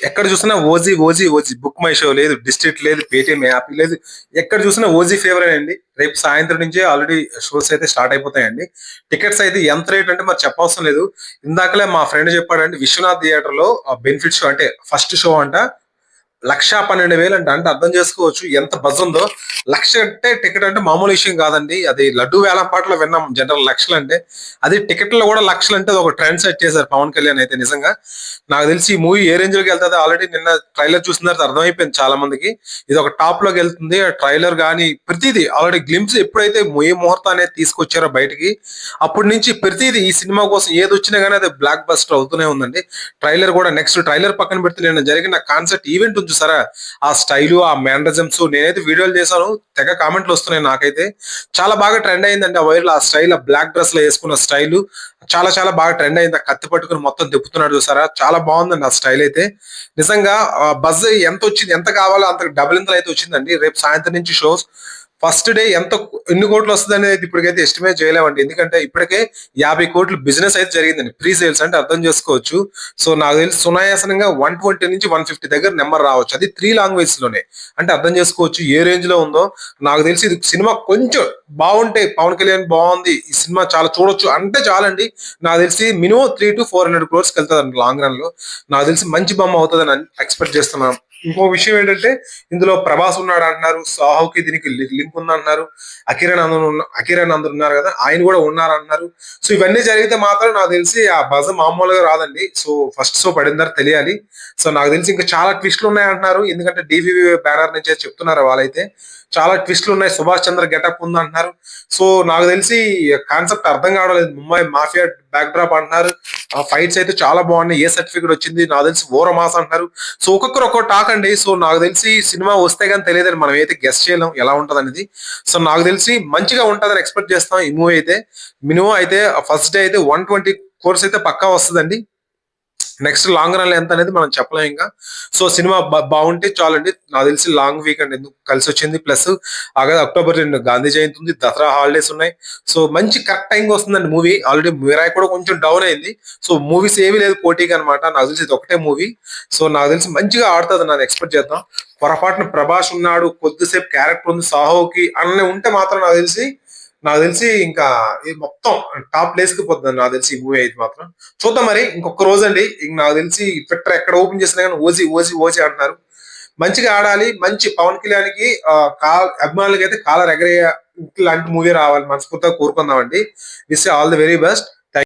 ఎక్కడ చూసినా OG OG OG book my show లేదు, డిస్ట్రిక్ట్ లేదు, పేటిఎం యాప్ లేదు. ఎక్కడ చూసినా ఓజీ ఫేవర్ అండి. రేపు సాయంత్రం నుంచి ఆల్రెడీ షోస్ అయితే స్టార్ట్ అయిపోతాయండి. టికెట్స్ అయితే ఎంత రేట్ అంటే మరి చెప్పవసరం లేదు. ఇందాకలే మా ఫ్రెండ్ చెప్పాడండి, విశ్వనాథ్ థియేటర్ లో బెనిఫిట్ షో అంటే ఫస్ట్ షో అంట 1,12,000 అంట. అంటే అర్థం చేసుకోవచ్చు ఎంత బజ్ ఉందో. 1,00,000 అంటే టికెట్ అంటే మామూలు విషయం కాదండి. అది లడ్డు వేలం పాటలో విన్నాం జనరల్ లక్షలు అంటే. అది టికెట్లో కూడా లక్షలు అంటే ఒక ట్రెండ్ సెట్ చేశారు పవన్ కళ్యాణ్ అయితే. నిజంగా నాకు తెలిసి ఈ మూవీ ఏ రేంజ్ లోకి వెళ్తుంది ఆల్రెడీ నిన్న ట్రైలర్ చూసిన తర్వాత అర్థమైపోయింది చాలా మందికి. ఇది ఒక టాప్ లోకి వెళ్తుంది. ట్రైలర్ కానీ ప్రతిదీ ఆల్రెడీ గ్లిమ్స్ ఎప్పుడైతే ఏ ముహూర్తం అనేది తీసుకొచ్చారో బయటికి, అప్పటి నుంచి ప్రతిదీ ఈ సినిమా కోసం ఏది వచ్చినా కానీ అది బ్లాక్ బస్టర్ అవుతూనే ఉందండి. ట్రైలర్ కూడా నెక్స్ట్ ట్రైలర్ పక్కన పెడితే నిన్న జరిగిన కాన్సెప్ట్ ఈవెంట్ ఉంది చూసారా, ఆ స్టైలు ఆ మేనరిజమ్స్ నేనైతే వీడియోలు చేశాను, తెగ కామెంట్లు వస్తున్నాయి. నాకైతే చాలా బాగా ట్రెండ్ అయిందండి ఆ వైర్లు. ఆ స్టైల్, ఆ బ్లాక్ డ్రెస్ లో వేసుకున్న స్టైల్ చాలా చాలా బాగా ట్రెండ్ అయింది. ఆ కత్తి పట్టుకుని మొత్తం తిప్పుతున్నాడు చూసారా, చాలా బాగుందండి ఆ స్టైల్ అయితే. నిజంగా బజ్ ఎంత వచ్చింది, ఎంత కావాలో అంత డబుల్ ఇంతలు అయితే వచ్చిందండి. రేపు సాయంత్రం నుంచి షోస్ ఫస్ట్ డే ఎన్ని కోట్లు వస్తుంది అనేది ఇప్పటికైతే ఎస్టిమేట్ చేయలేమండి. ఎందుకంటే ఇప్పటికే 50 కోట్లు బిజినెస్ అయితే జరిగిందండి. ప్రీ సేల్స్ అంటే అర్థం చేసుకోవచ్చు. సో నాకు తెలిసి సునాయాసనంగా 120 నుంచి 150 దగ్గర నెంబర్ రావచ్చు. అది 3 లాంగ్వేజ్ లోనే. అంటే అర్థం చేసుకోవచ్చు ఏ రేంజ్ లో ఉందో. నాకు తెలిసి ఇది సినిమా కొంచెం బాగుంటే, పవన్ కళ్యాణ్ బాగుంది, ఈ సినిమా చాలా చూడొచ్చు అంటే చాలండి. నాకు తెలిసి మినిమం 300 to 400 crores వెళ్తుంది లాంగ్ రన్ లో. నాకు తెలిసి మంచి బొమ్మ అవుతుందని ఎక్స్పెక్ట్ చేస్తున్నాను. ఇంకో విషయం ఏంటంటే ఇందులో ప్రభాస్ ఉన్నాడు అంటున్నారు, సాహుకి దీనికి లింక్ ఉంది అంటున్నారు, అకిరానందన్ ఉన్నారు కదా, ఆయన కూడా ఉన్నారు అంటున్నారు. సో ఇవన్నీ జరిగితే మాత్రం నాకు తెలిసి ఆ బజ్ మామూలుగా రాదండి. సో ఫస్ట్ షో పడిన తర్వాత తెలియాలి. సో నాకు తెలిసి ఇంకా చాలా ట్విస్టులు ఉన్నాయి అంటున్నారు. ఎందుకంటే డివివి బ్యానర్ నుంచి చెప్తున్నారు వాళ్ళైతే చాలా ట్విస్టులు ఉన్నాయి. సుభాష్ చంద్ర గెటప్ ఉంది అంటున్నారు. సో నాకు తెలిసి కాన్సెప్ట్ అర్థం కావడం లేదు. ముంబై మాఫియా బ్యాక్ డ్రాప్ అంటున్నారు. ఆ ఫైట్స్ అయితే చాలా బాగున్నాయి. ఏ సర్టిఫికేట్ వచ్చింది నాకు తెలిసి ఓర మాస్ అంటున్నారు. సో ఒక్కొక్కరు ఒక్కో టాక్ అండి. సో నాకు తెలిసి సినిమా వస్తే కానీ తెలియదని మనం అయితే గెస్ట్ చేయలేం ఎలా ఉంటది అనేది. సో నాకు తెలిసి మంచిగా ఉంటుందని ఎక్స్పెక్ట్ చేస్తాం ఈ మూవీ అయితే. మినిమం అయితే ఫస్ట్ డే అయితే 120 crores అయితే పక్కా వస్తుందండి. నెక్స్ట్ లాంగ్ రన్ ఎంత అనేది మనం చెప్పలేం ఇంకా. సో సినిమా బాగుంటే చాలండి. నాకు తెలిసి లాంగ్ వీకెండ్ ఎందుకు కలిసి వచ్చింది. ప్లస్ అక్టోబర్ 2 గాంధీ జయంతి ఉంది, దసరా హాలిడేస్ ఉన్నాయి. సో మంచి కరెక్ట్ టైం వస్తుందండి మూవీ. ఆల్రెడీ మిరాయి కూడా కొంచెం డౌన్ అయింది. సో మూవీస్ ఏమీ లేదు పోటీకి అనమాట. నాకు తెలిసి ఇది ఒకటే మూవీ. సో నాకు తెలిసి మంచిగా ఆడుతుంది నాకు ఎక్స్పెక్ట్ చేద్దాం. పొరపాటున ప్రభాస్ ఉన్నాడు, కొద్దిసేపు క్యారెక్టర్ ఉంది సాహోకి అన్నీ ఉంటే మాత్రం నాకు తెలిసి ఇంకా మొత్తం టాప్ ప్లేస్ కి పోతుంది నాకు తెలిసి ఈ మూవీ అయితే మాత్రం. చూద్దాం మరి ఇంకొక రోజు అండి. ఇంక నాకు తెలిసి ట్విట్టర్ ఎక్కడ ఓపెన్ చేసినా కానీ ఓజీ ఓజీ ఓజీ అంటున్నారు. మంచిగా ఆడాలి. మంచి పవన్ కళ్యాణ్ కి అభిమానులకి అయితే కాలర్ ఎగరే ఇలాంటి మూవీ రావాలి మనస్ఫూర్తిగా కోరుకుందామండి. Wish all the very best.